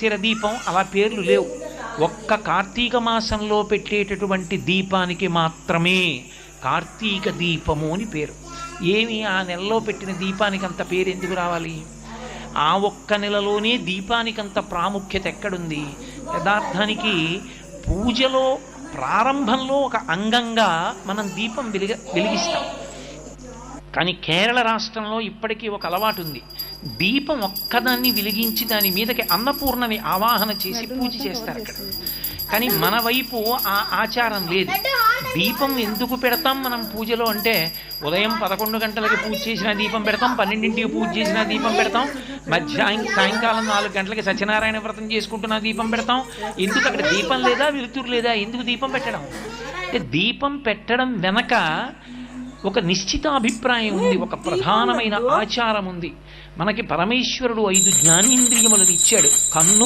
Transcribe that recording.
మార్గశిర దీపం అలా పేర్లు లేవు. ఒక్క కార్తీక మాసంలో పెట్టేటటువంటి దీపానికి మాత్రమే కార్తీక దీపము అని పేరు. ఏమి ఆ నెలలో పెట్టిన దీపానికి అంత పేరు ఎందుకు రావాలి? ఆ ఒక్క నెలలోనే దీపానికంత ప్రాముఖ్యత ఎక్కడుంది? యథార్థానికి పూజలో ప్రారంభంలో ఒక అంగంగా మనం దీపం వెలిగిస్తాం. కానీ కేరళ రాష్ట్రంలో ఇప్పటికీ ఒక అలవాటు ఉంది. దీపం ఒక్కదాన్ని వెలిగించి దాని మీదకి అన్నపూర్ణని ఆవాహన చేసి పూజ చేస్తారు అక్కడ. కానీ మన వైపు ఆ ఆచారం లేదు. దీపం ఎందుకు పెడతాం మనం పూజలో అంటే, ఉదయం 11 గంటలకి పూజ చేసిన దీపం పెడతాం, 12ంటికి పూజ చేసిన దీపం పెడతాం, సాయంకాలం 4 గంటలకి సత్యనారాయణ వ్రతం చేసుకుంటున్న దీపం పెడతాం. ఎందుకు అక్కడ దీపం లేదా, వెలుతురు లేదా? ఎందుకు దీపం పెట్టడం? అంటే దీపం పెట్టడం వెనక ఒక నిశ్చిత అభిప్రాయం ఉంది, ఒక ప్రధానమైన ఆచారం ఉంది. మనకి పరమేశ్వరుడు 5 జ్ఞానేంద్రియములను ఇచ్చాడు. కన్ను,